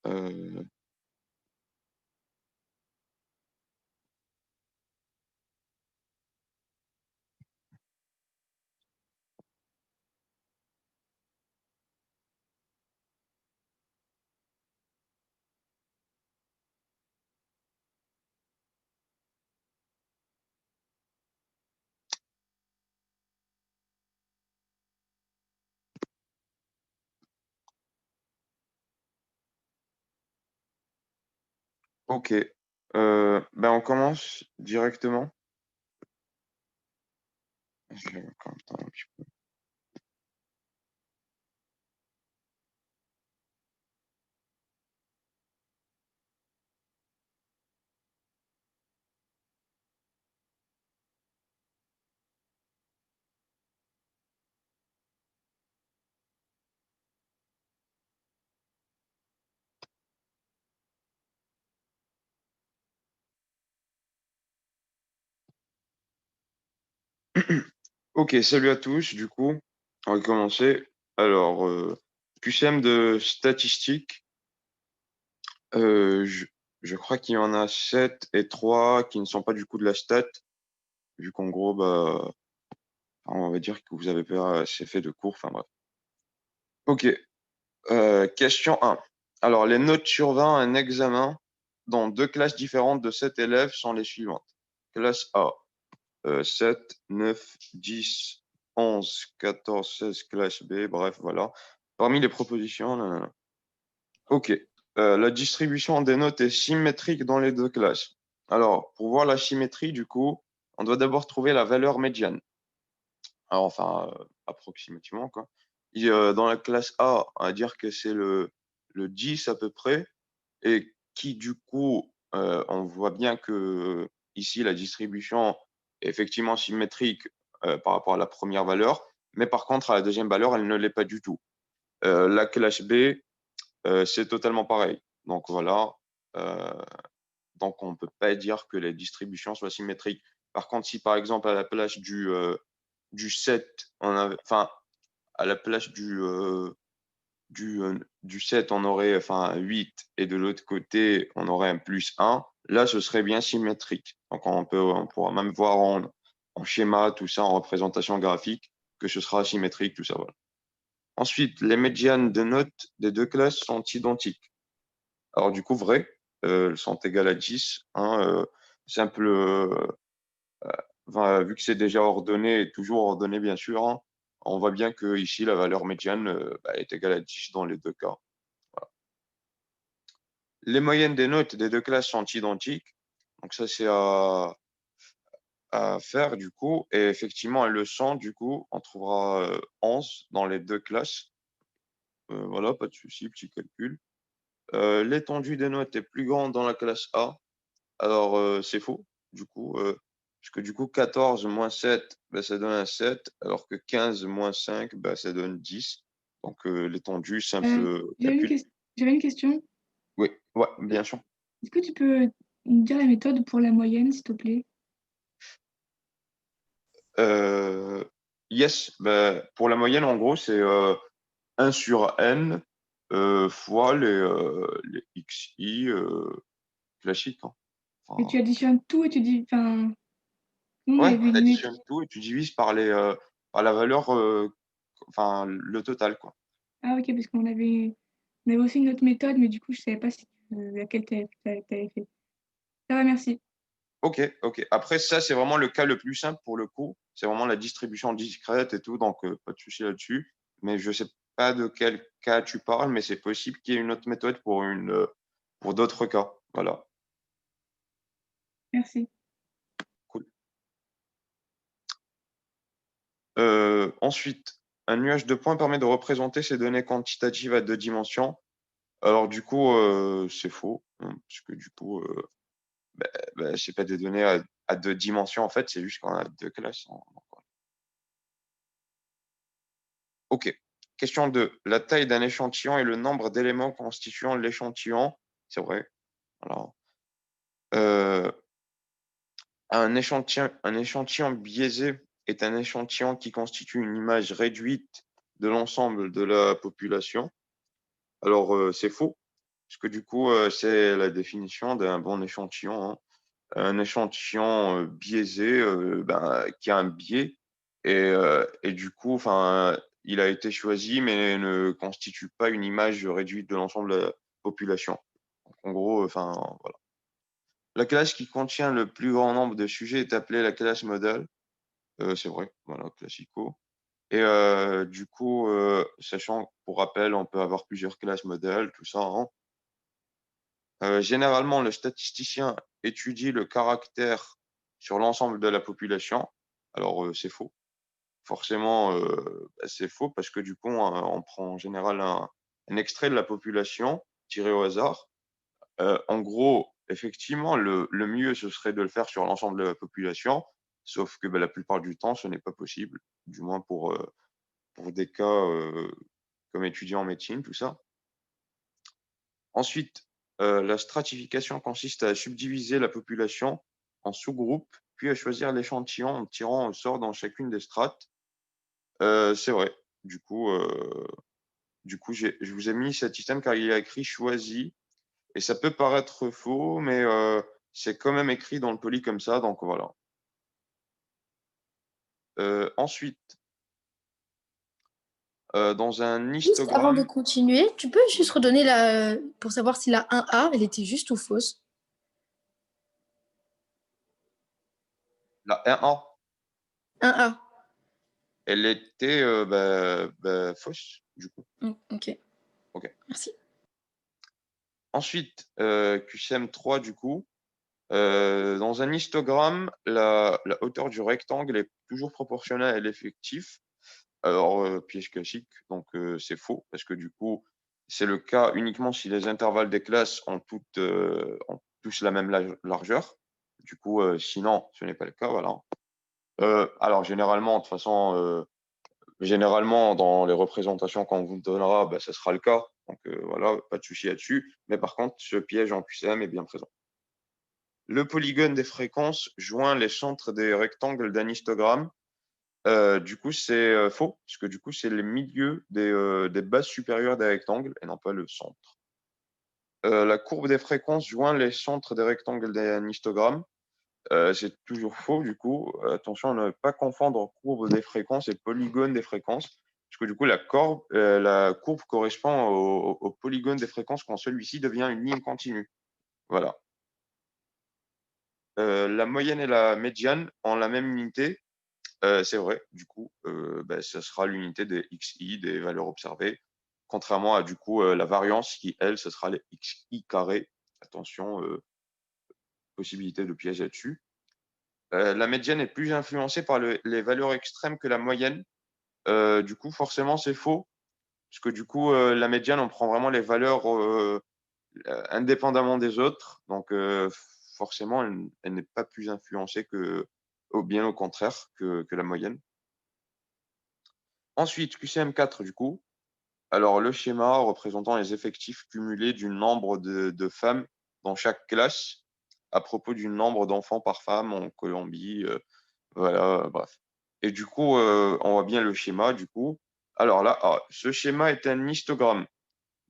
Euh, ok. Ben on commence directement. Je vais encore attendre un petit peu. Ok, salut à tous. Du coup, on va commencer. Alors, QCM de statistiques. Euh, je, je crois qu'il y en a 7 et 3 qui ne sont pas du coup de la stat, vu qu'en gros, bah, on va dire que vous avez pas assez fait de cours. Enfin bref. Ok, question 1. Alors, les notes sur 20 à un examen dans deux classes différentes de 7 élèves sont les suivantes. Classe A, 7, 9, 10, 11, 14, 16, classe B, bref, voilà. Parmi les propositions, nanana. Ok. La distribution des notes est symétrique dans les deux classes. Alors, pour voir la symétrie, du coup, on doit d'abord trouver la valeur médiane. Alors, enfin, approximativement, quoi. Dans la classe A, on va dire que c'est le 10 à peu près, et qui, du coup, on voit bien que ici, la distribution est effectivement symétrique par rapport à la première valeur, mais par contre, à la deuxième valeur, elle ne l'est pas du tout. La classe B, c'est totalement pareil. Donc voilà. Euh, donc on ne peut pas dire que les distributions soient symétriques. Par contre, si par exemple à la place du 7, enfin à la place du 7, on aurait enfin 8 et de l'autre côté, on aurait un plus 1, là ce serait bien symétrique. Donc on pourra même voir en schéma, tout ça, en représentation graphique, que ce sera symétrique, tout ça. Voilà. Ensuite, les médianes de notes des deux classes sont identiques. Alors du coup, vrai, elles sont égales à 10. Hein, simple, vu que c'est déjà ordonné, et toujours ordonné bien sûr, hein, on voit bien que ici la valeur médiane bah, est égale à 10 dans les deux cas. Voilà. Les moyennes des notes des deux classes sont identiques. Donc ça, c'est à faire du coup. Et effectivement, elles le sont du coup. On trouvera 11 dans les deux classes. Voilà, pas de souci, petit calcul. L'étendue des notes est plus grande dans la classe A. Alors, c'est faux, du coup, parce que du coup, 14 moins 7, ben, ça donne un 7, alors que 15 moins 5, ben, ça donne 10. Donc, l'étendue, simple J'avais calcul. j'avais une question. Oui, ouais, bien sûr. Est-ce que tu peux me dire la méthode pour la moyenne, s'il te plaît? Euh, yes, ben, pour la moyenne, en gros, c'est 1 sur n fois les xi classiques. Hein. Et tu Enfin, additionnes tout et tu dis, enfin, nous, il y ouais, avait une t'additionnes tout et tu divises par la valeur, enfin, le total, quoi. Ah, ok, parce on avait aussi une autre méthode, mais du coup, je savais pas si, laquelle t'avais fait. Ça va, merci. Ok, ok. Après, ça, c'est vraiment le cas le plus simple pour le coup. C'est vraiment la distribution discrète et tout, donc pas de souci là-dessus. Mais je sais pas de quel cas tu parles, mais c'est possible qu'il y ait une autre méthode pour d'autres cas. Voilà, Merci. cool. Ensuite, un nuage de points permet de représenter ces données quantitatives à deux dimensions. Alors du coup, c'est faux, hein, parce que du coup, c'est pas des données à deux dimensions en fait, c'est juste qu'on a deux classes. Ok. Question 2. La taille d'un échantillon est le nombre d'éléments constituant l'échantillon. C'est vrai. Voilà. Euh, un échantillon biaisé est un échantillon qui constitue une image réduite de l'ensemble de la population. Alors, c'est faux. Parce que du coup, c'est la définition d'un bon échantillon, hein. Un échantillon, biaisé, qui a un biais et du coup, enfin, il a été choisi mais ne constitue pas une image réduite de l'ensemble de la population. Donc en gros, enfin, voilà. La classe qui contient le plus grand nombre de sujets est appelée la classe modèle. C'est vrai, voilà, classico et du coup, sachant que pour rappel, on peut avoir plusieurs classes modèles, tout ça, hein. Généralement, le statisticien étudie le caractère sur l'ensemble de la population. Alors, c'est faux. Forcément, c'est faux parce que du coup, on prend en général un extrait de la population tiré au hasard. En gros, effectivement, le mieux, ce serait de le faire sur l'ensemble de la population, sauf que, la plupart du temps, ce n'est pas possible, du moins pour des cas, comme étudiant en médecine, tout ça. Ensuite, la stratification consiste à subdiviser la population en sous-groupes, puis à choisir l'échantillon en tirant au sort dans chacune des strates. C'est vrai. Du coup, je vous ai mis cet système car il y a écrit «choisi» et ça peut paraître faux, mais c'est quand même écrit dans le poli comme ça, donc voilà. Ensuite, dans un Juste avant de histogramme, continuer, tu peux juste oui, redonner la pour savoir si la 1A, elle était juste ou fausse? la 1A, 1A. elle était, fausse, du coup. OK, OK. merci. Ensuite, QCM3 du coup, dans un histogramme, la hauteur du rectangle est toujours proportionnelle à l'effectif. Alors, piège classique, donc c'est faux parce que du coup, c'est le cas uniquement si les intervalles des classes ont tous la même largeur. Du coup, sinon, ce n'est pas le cas, voilà. Alors généralement, de toute façon, généralement, dans les représentations qu'on vous donnera, ça sera le cas. Donc voilà, pas de souci là-dessus. Mais par contre, ce piège en QCM est bien présent. Le polygone des fréquences joint les centres des rectangles d'un histogramme. Du coup, c'est faux, puisque du coup, c'est les milieux des bases supérieures des rectangles et non pas le centre. La courbe des fréquences joint les centres des rectangles d'un histogramme. C'est toujours faux, du coup. Attention à ne pas confondre courbe des fréquences et polygone des fréquences, parce que du coup, la courbe correspond au polygone des fréquences quand celui-ci devient une ligne continue. Voilà. La moyenne et la médiane ont la même unité. C'est vrai, du coup, ça sera l'unité des xi, des valeurs observées, contrairement à du coup, la variance qui, elle, ce sera les xi carrés. Attention, possibilité de piège là-dessus. La médiane est plus influencée par les valeurs extrêmes que la moyenne. Du coup, forcément, c'est faux, parce que du coup, la médiane, on prend vraiment les valeurs indépendamment des autres. Donc, forcément, elle n'est pas plus influencée ou bien au contraire que la moyenne. Ensuite, QCM4, du coup. Alors, le schéma représentant les effectifs cumulés du nombre de femmes dans chaque classe à propos du nombre d'enfants par femme en Colombie, voilà, bref. Et du coup, on voit bien le schéma, du coup. Alors là, ce schéma est un histogramme,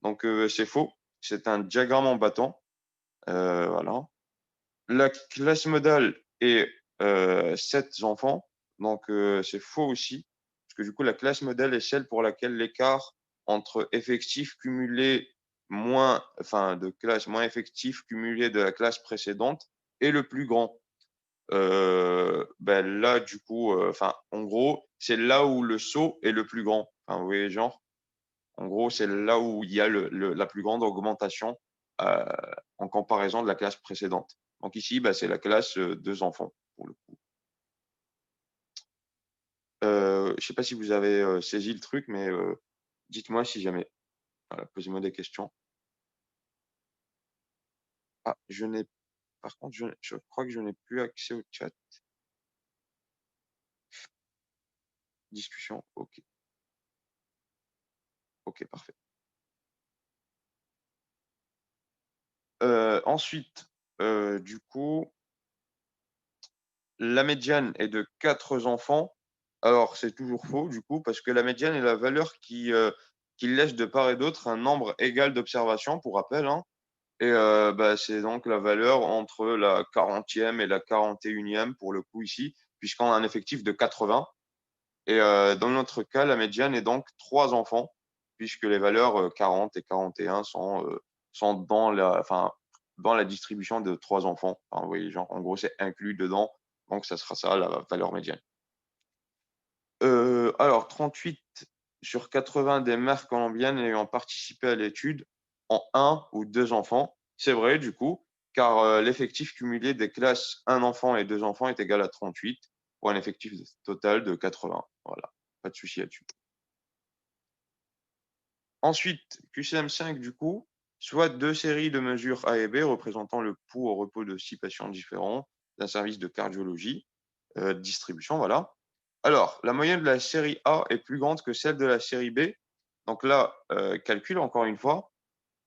donc c'est faux. C'est un diagramme en bâton, voilà. La classe modale est 7 enfants, donc c'est faux aussi, parce que du coup, la classe modèle est celle pour laquelle l'écart entre effectifs cumulés de classe moins effectifs cumulés de la classe précédente est le plus grand. Là, du coup, en gros, c'est là où le saut est le plus grand. Enfin, vous voyez, genre, en gros, c'est là où il y a la plus grande augmentation euh, en comparaison de la classe précédente. Donc ici, c'est la classe 2 enfants, pour le coup. Je ne sais pas si vous avez saisi le truc, mais dites-moi si jamais. Voilà, posez-moi des questions. Ah, par contre, je crois que je n'ai plus accès au chat. Discussion, ok. Ok, parfait. Ensuite, du coup, la médiane est de 4 enfants. Alors, c'est toujours faux, du coup, parce que la médiane est la valeur qui qu'il laisse de part et d'autre un nombre égal d'observations, pour rappel, hein. Et c'est donc la valeur entre la 40e et la 41e pour le coup ici, puisqu'on a un effectif de 80. Et dans notre cas, la médiane est donc 3 enfants, puisque les valeurs 40 et 41 sont dans la distribution de 3 enfants. Enfin, vous voyez, genre, en gros, c'est inclus dedans. Donc, ça sera ça, la valeur médiane. Alors, 38 sur 80 des mères colombiennes ayant participé à l'étude ont 1 ou 2 enfants. C'est vrai, du coup, car l'effectif cumulé des classes 1 enfant et 2 enfants est égal à 38 pour un effectif total de 80. Voilà, pas de souci là-dessus. Ensuite, QCM5, du coup, soit 2 séries de mesures A et B représentant le pouls au repos de 6 patients différents d'un service de cardiologie, distribution, voilà. Alors, la moyenne de la série A est plus grande que celle de la série B. Donc là, calcul encore une fois.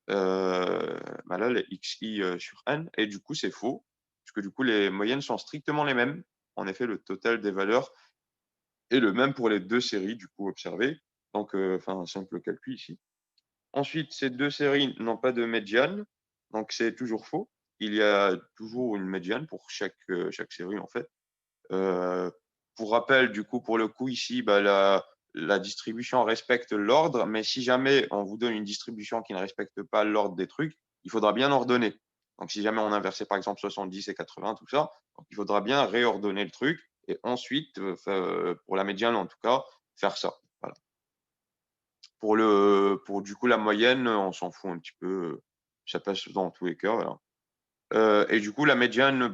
Là, les XI sur N. Et du coup, c'est faux, puisque du coup, les moyennes sont strictement les mêmes. En effet, le total des valeurs est le même pour les 2 séries, du coup, observées. Donc, un simple calcul ici. Ensuite, ces 2 séries n'ont pas de médiane. Donc, c'est toujours faux. Il y a toujours une médiane pour chaque série, en fait. Pour rappel, du coup, pour le coup, ici, la distribution respecte l'ordre, mais si jamais on vous donne une distribution qui ne respecte pas l'ordre des trucs, il faudra bien ordonner. Donc, si jamais on inversait, par exemple, 70 et 80, tout ça, donc il faudra bien réordonner le truc et ensuite, pour la médiane, en tout cas, faire ça. Voilà. Pour du coup, la moyenne, on s'en fout un petit peu. Ça passe dans tous les cas. Voilà. Et du coup, la médiane,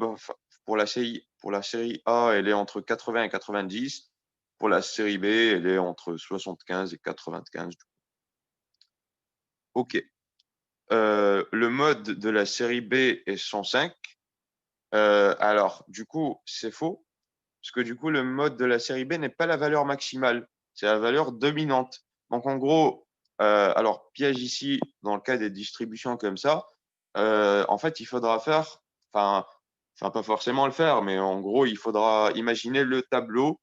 pour la série A, elle est entre 80 et 90. Pour la série B, elle est entre 75 et 95. OK. Le mode de la série B est 105. Alors, du coup, c'est faux, parce que du coup, le mode de la série B n'est pas la valeur maximale, c'est la valeur dominante. Donc, en gros, alors, piège ici, dans le cas des distributions comme ça, en fait, il faudra faire, pas forcément le faire, mais en gros, il faudra imaginer le tableau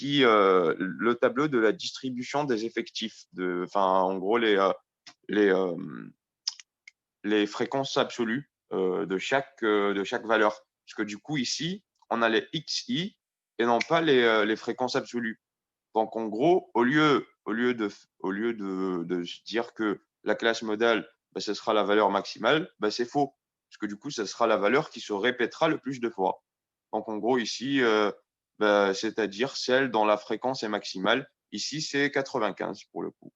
le tableau de la distribution des effectifs, en gros, les, euh, les fréquences absolues de chaque valeur. Parce que du coup, ici, on a les XI et non pas les fréquences absolues. Donc, en gros, au lieu de se dire que la classe modale, ce sera la valeur maximale, c'est faux. Parce que du coup, ce sera la valeur qui se répétera le plus de fois. Donc, en gros, ici, c'est-à-dire celle dont la fréquence est maximale. Ici, c'est 95 pour le coup,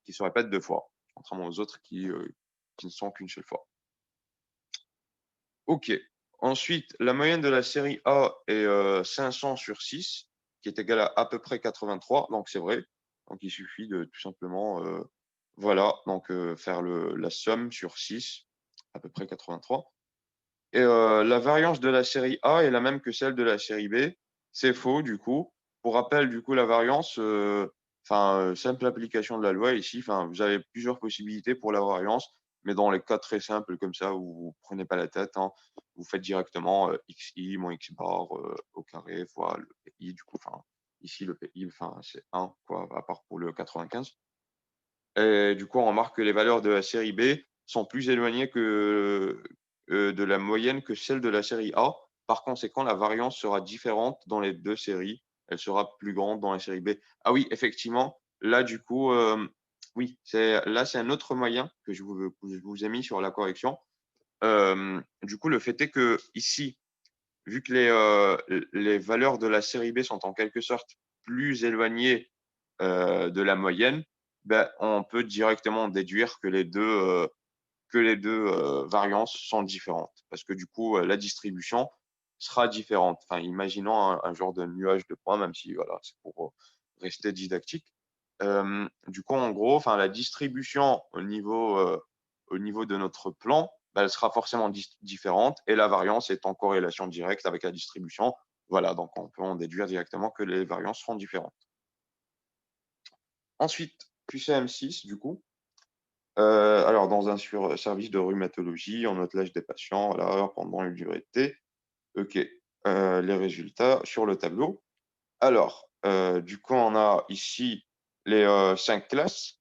qui se répète 2 fois, contrairement aux autres qui ne sont qu'une seule fois. OK. Ensuite, la moyenne de la série A est 500 sur 6, qui est égale à peu près 83. Donc, c'est vrai. Donc, il suffit de tout simplement faire la somme sur 6, à peu près 83. Et la variance de la série A est la même que celle de la série B. C'est faux, du coup. Pour rappel, du coup, la variance, simple application de la loi ici, vous avez plusieurs possibilités pour la variance, mais dans les cas très simples comme ça, où vous ne prenez pas la tête, hein, vous faites directement xi moins x bar au carré fois le pi, du coup, ici, le pi, c'est 1, quoi, à part pour le 95. Et du coup, on remarque que les valeurs de la série B sont plus éloignées de la moyenne que celle de la série A. Par conséquent, la variance sera différente dans les 2 séries. Elle sera plus grande dans la série B. Ah oui, effectivement, là, du coup, oui, c'est un autre moyen que je vous ai mis sur la correction. Du coup, le fait est que ici, vu que les valeurs de la série B sont en quelque sorte plus éloignées de la moyenne, on peut directement déduire que les deux variances sont différentes. Parce que du coup, la distribution sera différente. Imaginons un genre de nuage de points, même si voilà, c'est pour rester didactique. Du coup, en gros, la distribution au niveau de notre plan, elle sera forcément différente et la variance est en corrélation directe avec la distribution. Voilà, donc on peut en déduire directement que les variances seront différentes. Ensuite, QCM6, du coup. Alors, dans un service de rhumatologie, on note l'âge des patients pendant une durée de T. OK. Les résultats sur le tableau. Alors, du coup, on a ici les 5 classes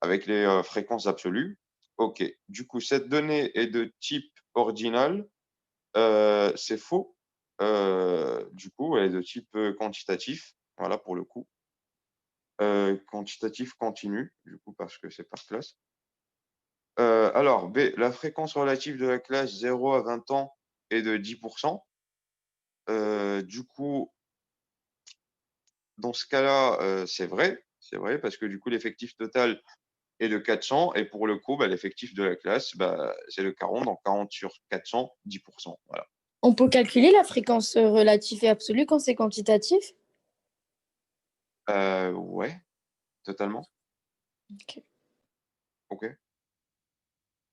avec les fréquences absolues. OK. Du coup, cette donnée est de type ordinal. C'est faux. Du coup, elle est de type quantitatif. Voilà, pour le coup. Quantitatif continu, du coup, parce que c'est par classe. Alors, B, la fréquence relative de la classe 0 à 20 ans est de 10%. Du coup, dans ce cas-là, c'est vrai, parce que du coup, l'effectif total est de 400 et pour le coup, bah, l'effectif de la classe, bah, c'est de 40, donc 40 sur 400, 10%. Voilà. On peut calculer la fréquence relative et absolue quand c'est quantitatif? Ouais, totalement. Ok. OK.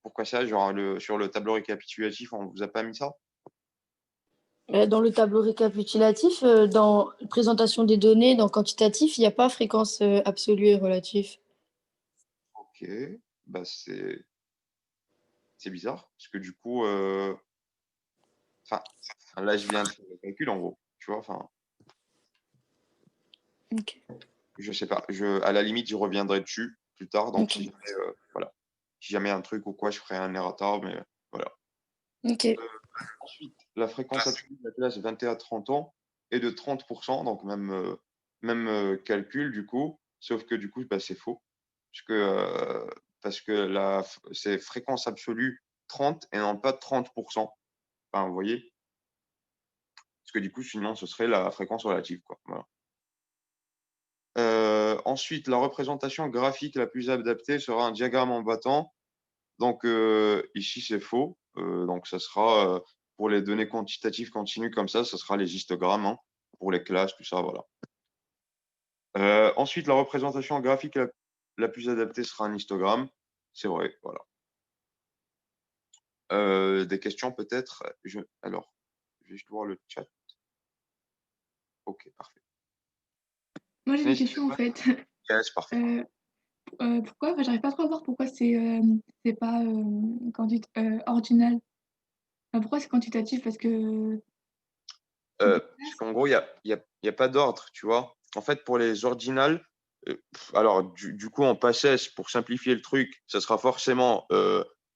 Pourquoi ça? Genre sur le tableau récapitulatif, on vous a pas mis ça? Dans le tableau récapitulatif, dans présentation des données, dans quantitatif, il n'y a pas fréquence absolue et relative. OK, bah, c'est bizarre parce que du coup, enfin, là, je viens de faire le calcul en gros, tu vois? Enfin, Ok. je sais pas, à la limite, je reviendrai dessus plus tard, donc si Ok. jamais, voilà. Si jamais un truc ou quoi, je ferai un errata, mais voilà. Ok. Ensuite, la fréquence absolue de la classe 21 à 30 ans est de 30, donc même calcul du coup, sauf que du coup, bah, c'est faux. Puisque, parce que c'est fréquence absolue 30 et non pas 30. Enfin, vous voyez? Parce que du coup, sinon, ce serait la fréquence relative, quoi. Voilà. Ensuite, la représentation graphique la plus adaptée sera un diagramme en battant. Donc, ici, c'est faux. Donc, ça sera pour les données quantitatives continues comme ça sera les histogrammes, hein, pour les classes, tout ça, voilà. Ensuite, la représentation graphique la plus adaptée sera un histogramme. C'est vrai, voilà. Des questions peut-être? Alors, je vais juste voir le chat. OK, parfait. Moi, j'ai une N'hésitez question en pas. fait. Yes, parfait. Pourquoi? Enfin, j'arrive pas trop à voir pourquoi c'est pas ordinal. Enfin, pourquoi c'est quantitatif? Parce que c'est des Parce classes. qu'en gros, il y a pas d'ordre, tu vois? En fait, pour les ordinales, alors du coup, en PACES, pour simplifier le truc, ça sera forcément,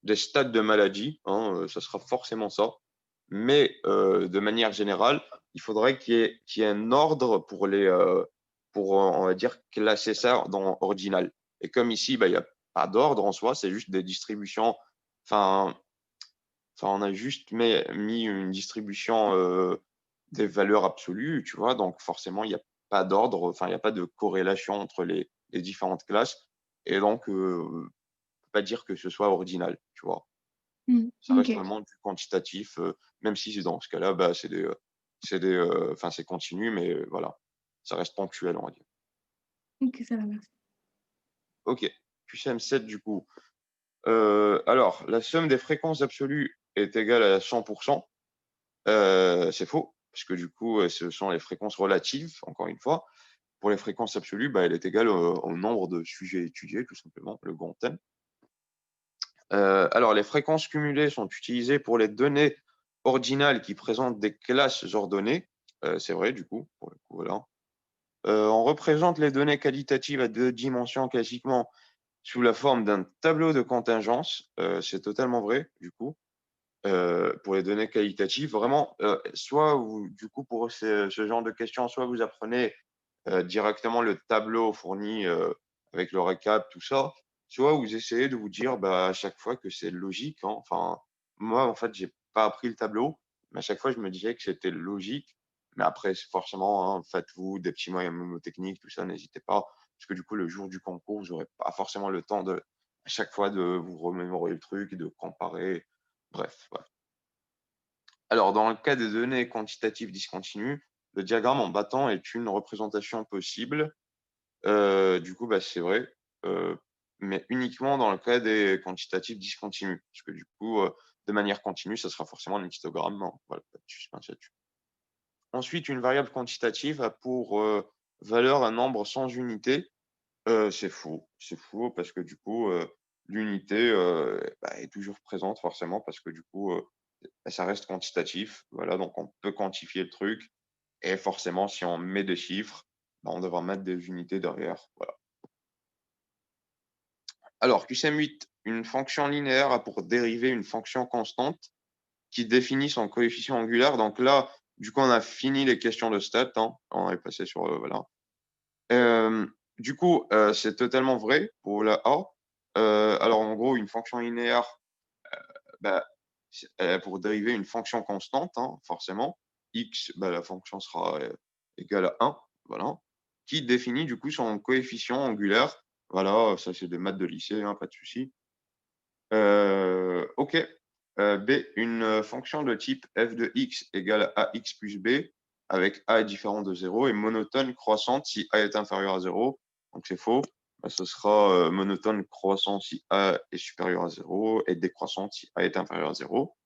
des stades de maladie, hein, ça sera forcément ça. Mais, de manière générale, il faudrait qu'il y ait un ordre pour, on va dire, classer ça dans ordinal. Et comme ici, bah, il y a pas d'ordre en soi, c'est juste des distributions, enfin on a juste mis une distribution, des valeurs absolues, tu vois? Donc forcément, il n'y a pas d'ordre, enfin, il n'y a pas de corrélation entre les différentes classes et donc, on peut pas dire que ce soit ordinal, tu vois? Ça reste OK. vraiment du quantitatif, même si dans ce cas-là, bah, enfin, c'est continu, mais voilà, ça reste ponctuel, on va dire. OK, ça va, merci. OK, QCM7 du coup. Alors, la somme des fréquences absolues est égale à 100. C'est faux, parce que du coup, ce sont les fréquences relatives, encore une fois. Pour les fréquences absolues, bah, elle est égale au nombre de sujets étudiés, tout simplement, le grand thème. Alors, les fréquences cumulées sont utilisées pour les données ordinales qui présentent des classes ordonnées. C'est vrai, du coup, pour le coup, voilà. On représente les données qualitatives à 2 dimensions classiquement sous la forme d'un tableau de contingence. C'est totalement vrai, du coup. Pour les données qualitatives, vraiment, soit du coup, pour ce genre de questions, soit vous apprenez directement le tableau fourni avec le récap, tout ça, soit vous essayez de vous dire bah, à chaque fois que c'est logique, hein. Enfin, moi, en fait, j'ai pas appris le tableau, mais à chaque fois, je me disais que c'était logique. Mais après, c'est forcément, hein, faites-vous des petits moyens mnémotechniques, tout ça, n'hésitez pas. Parce que du coup, le jour du concours, vous n'aurez pas forcément le temps à chaque fois de vous remémorer le truc, de comparer. Bref, voilà. Alors, dans le cas des données quantitatives discontinues, le diagramme en battant est une représentation possible. Du coup, bah, c'est vrai, heu, mais uniquement dans le cas des quantitatifs discontinus. Parce que du coup, de manière continue, ça sera forcément un histogramme, hein. Voilà, pas de suspense là-dessus. Ensuite, une variable quantitative a pour, valeur un nombre sans unité. C'est faux parce que du coup, l'unité, bah, est toujours présente forcément parce que du coup, bah, ça reste quantitatif. Voilà, donc on peut quantifier le truc et forcément si on met des chiffres, bah, on devra mettre des unités derrière. Voilà. Alors, QCM8, une fonction linéaire a pour dériver une fonction constante qui définit son coefficient angulaire. Donc là, du coup, on a fini les questions de stats. Hein. On est passé sur voilà. Du coup, c'est totalement vrai pour la A. Alors, en gros, une fonction linéaire, bah, elle a pour dériver une fonction constante, hein, forcément. X, bah, la fonction sera égale à 1, voilà, qui définit du coup son coefficient angulaire. Voilà, ça c'est des maths de lycée, hein, pas de souci. OK. B, une fonction de type f de x égale à ax plus b, avec a est différent de 0, est monotone croissante si a est inférieur à 0. Donc c'est faux. Bah, ce sera monotone croissant si a est supérieur à 0 et décroissante si a est inférieur à 0.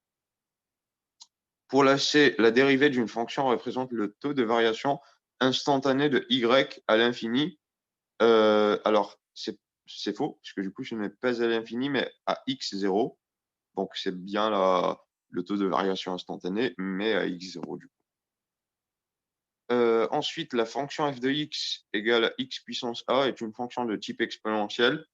Pour la C, la dérivée d'une fonction représente le taux de variation instantané de y à l'infini. Alors, c'est faux, puisque du coup, ce n'est pas à l'infini, mais à x0. Donc, c'est bien le taux de variation instantané, mais à x0 du coup. Ensuite, la fonction f de x égale à x puissance a est une fonction de type exponentiel.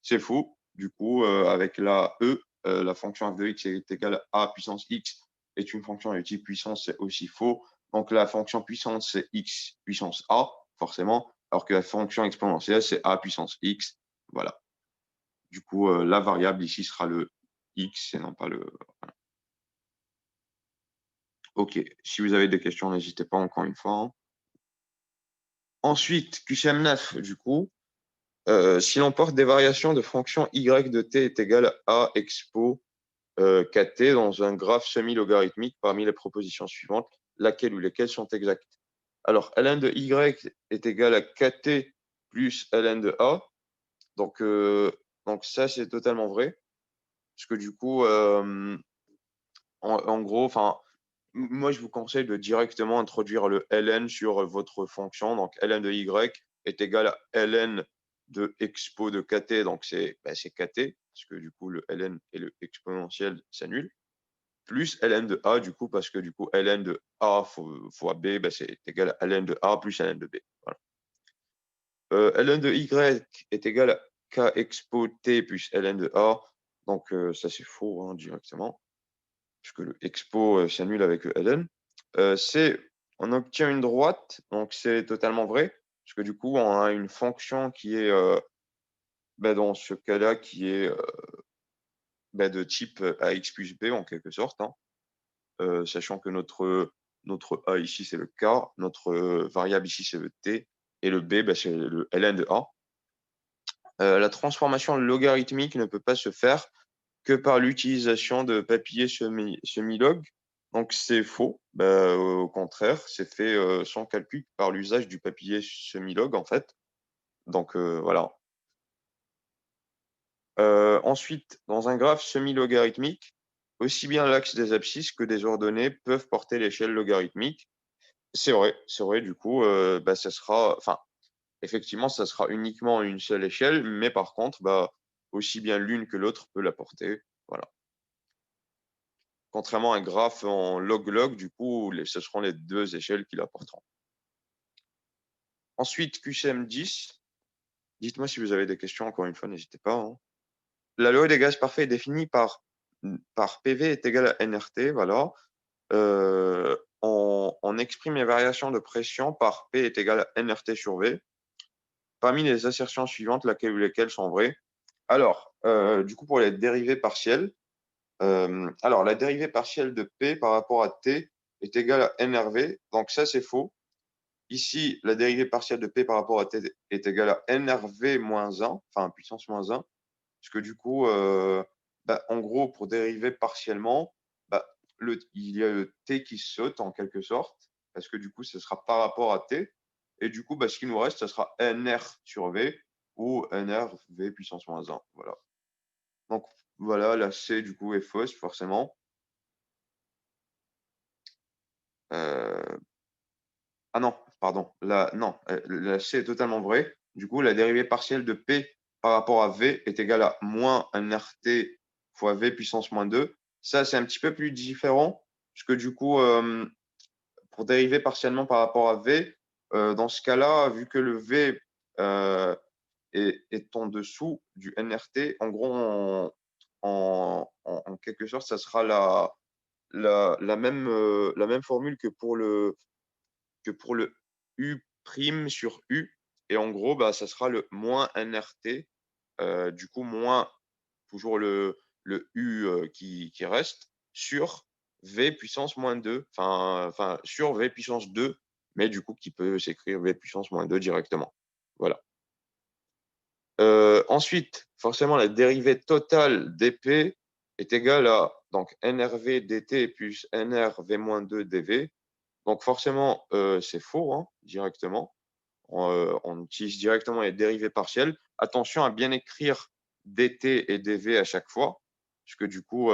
C'est faux. Du coup, avec la e, la fonction f de x est égale à a puissance x est une fonction de type puissance, c'est aussi faux. Donc, la fonction puissance, c'est x puissance a, forcément, alors que la fonction exponentielle, c'est a puissance x. Voilà. Du coup, la variable ici sera le x et non pas le... Voilà. OK. Si vous avez des questions, n'hésitez pas encore une fois. Hein. Ensuite, QCM9, du coup, si l'on porte des variations de fonction y de t est égal à expo kt dans un graphe semi-logarithmique parmi les propositions suivantes, laquelle ou lesquelles sont exactes. Alors, ln de y est égal à kt plus ln de a. Donc ça, c'est totalement vrai. Parce que du coup, en gros, moi, je vous conseille de directement introduire le ln sur votre fonction. Donc, ln de y est égal à ln de expo de kt. Donc, c'est kt, parce que du coup, le ln et le exponentiel s'annulent. Plus ln de a, du coup, parce que du coup, ln de a fois b, c'est égal à ln de a plus ln de b. Voilà. Ln de y est égal à k expo t plus ln de a. Donc, ça, c'est faux hein, directement, puisque le expo s'annule avec le ln. C, on obtient une droite, donc c'est totalement vrai, parce que du coup, on a une fonction qui est, dans ce cas-là, qui est de type ax plus b, en quelque sorte. Hein. Sachant que notre A ici, c'est le K, notre variable ici, c'est le T, et le B, c'est le ln de A. La transformation logarithmique ne peut pas se faire que par l'utilisation de papier semi-log. Donc, c'est faux. Au contraire, c'est fait sans calcul par l'usage du papier semi-log, en fait. Donc, voilà. Ensuite, dans un graphe semi-logarithmique, aussi bien l'axe des abscisses que des ordonnées peuvent porter l'échelle logarithmique. C'est vrai, du coup, ça sera, effectivement, ça sera uniquement une seule échelle, mais par contre, aussi bien l'une que l'autre peut la porter. Voilà. Contrairement à un graphe en log-log, du coup, ce seront les deux échelles qui la porteront. Ensuite, QCM 10. Dites-moi si vous avez des questions, encore une fois, n'hésitez pas. Hein. La loi des gaz parfaits est définie par PV est égal à nRT, voilà. On exprime les variations de pression par P est égal à nRT sur V. Parmi les assertions suivantes, laquelle ou lesquelles sont vraies? Alors, du coup, pour les dérivées partielles, alors la dérivée partielle de P par rapport à T est égale à nRV. Donc ça, c'est faux. Ici, la dérivée partielle de P par rapport à T est égale à nRV moins 1, enfin puissance moins 1. Parce que du coup, en gros, pour dériver partiellement, il y a le T qui saute en quelque sorte, parce que du coup, ce sera par rapport à T. Et du coup, ce qui nous reste, ce sera NR sur V ou NR V puissance moins 1. Voilà. Donc, voilà, la C, du coup, est fausse, forcément. Ah non, pardon. La C est totalement vraie. Du coup, la dérivée partielle de P par rapport à V est égale à moins un RT fois V puissance moins 2. Ça, c'est un petit peu plus différent, puisque du coup, pour dériver partiellement par rapport à V, dans ce cas-là, vu que le V est en dessous du NRT. En gros, en quelque sorte, ça sera la même formule que pour le U' sur U. Et en gros, bah, ça sera le moins NRT. Du coup, moins toujours le U qui reste sur V puissance moins 2, enfin sur V puissance 2, mais du coup qui peut s'écrire V puissance moins 2 directement. Voilà. Ensuite, forcément, la dérivée totale dP est égale à donc NRV dt plus NRV-2 dV. Donc forcément, c'est faux hein, directement. On utilise directement les dérivées partielles. Attention à bien écrire dt et dv à chaque fois, parce que du coup,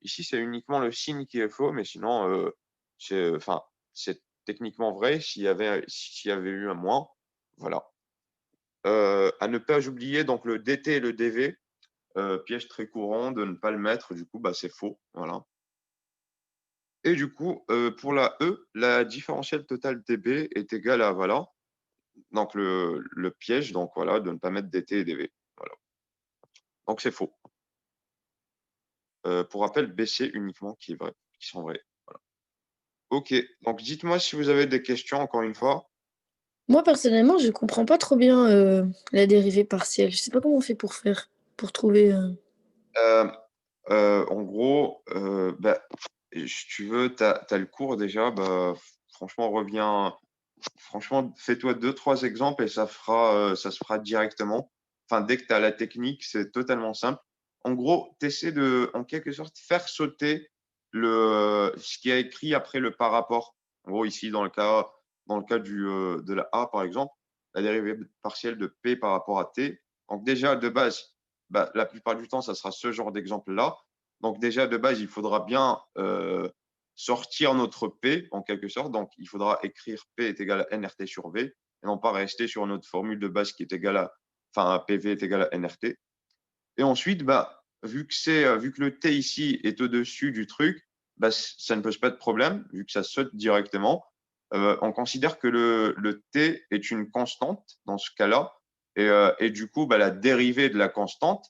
ici, c'est uniquement le signe qui est faux, mais sinon, c'est techniquement vrai s'il y avait eu un moins. Voilà. À ne pas oublier donc le dt et le dv, piège très courant de ne pas le mettre, du coup, bah, c'est faux. Voilà. Et du coup, pour la E, la différentielle totale dB est égale à, voilà, donc le piège, donc voilà, de ne pas mettre dt et dv. Voilà. Donc c'est faux. Pour rappel, BC uniquement qui sont vrais. Voilà. Ok, donc dites-moi si vous avez des questions, encore une fois. Moi, personnellement, je comprends pas trop bien la dérivée partielle. Je sais pas comment on fait pour trouver. En gros, bah, si tu veux, tu as le cours déjà, bah, franchement, reviens. Franchement, fais-toi 2-3 exemples et ça se fera directement. Enfin, dès que tu as la technique, c'est totalement simple. En gros, tu essaies de, en quelque sorte, faire sauter ce qui est écrit après le par rapport. En gros, ici, dans le cas de la A, par exemple, la dérivée partielle de P par rapport à T. Donc, déjà, de base, bah, la plupart du temps, ça sera ce genre d'exemple-là. Donc, déjà, de base, il faudra bien sortir notre P en quelque sorte. Donc, il faudra écrire P est égal à NRT sur V et non pas rester sur notre formule de base qui est égale à, enfin, PV est égal à NRT. Et ensuite, bah, vu que le T ici est au-dessus du truc, bah, ça ne pose pas de problème vu que ça saute directement. On considère que le T est une constante dans ce cas-là. Et du coup, bah, la dérivée de la constante,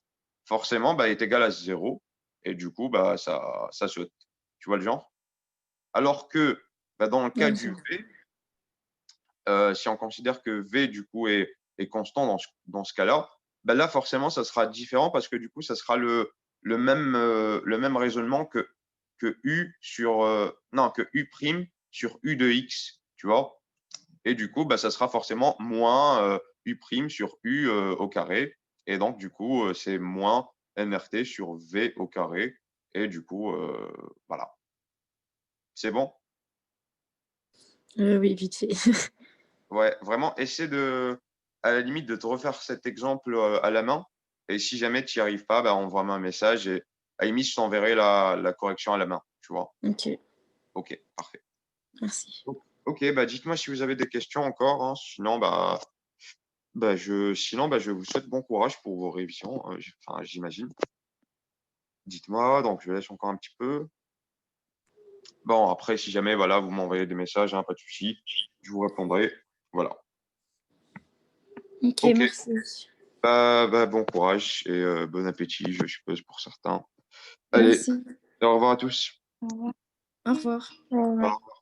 forcément, bah, est égale à 0. Et du coup, bah, ça saute. Tu vois le genre? Alors que bah, dans le cas Ouais, du V, si on considère que V, du coup, est constant dans ce cas-là, bah là, forcément, ça sera différent parce que du coup, ça sera le même raisonnement que U sur, non, que U' sur U de X, tu vois. Et du coup, bah, ça sera forcément moins U' sur U au carré. Et donc, du coup, c'est moins NRT sur V au carré. Et du coup, voilà. C'est bon? oui, vite fait. Ouais, vraiment, essaie à la limite, de te refaire cet exemple à la main. Et si jamais tu n'y arrives pas, bah, envoie-moi un message et à la limite, je t'enverrai la correction à la main. Tu vois? Ok, Ok, parfait. merci. Ok, bah, dites-moi si vous avez des questions encore, hein. Sinon, je vous souhaite bon courage pour vos révisions, enfin, j'imagine. Dites-moi, donc je laisse encore un petit peu. Bon, après, si jamais, voilà, vous m'envoyez des messages, hein, pas de souci, je vous répondrai. Voilà. Ok, Ok. merci. Bon courage et bon appétit, je suppose, pour certains. Allez, Merci. au revoir à tous. Au revoir. Au revoir. Au revoir.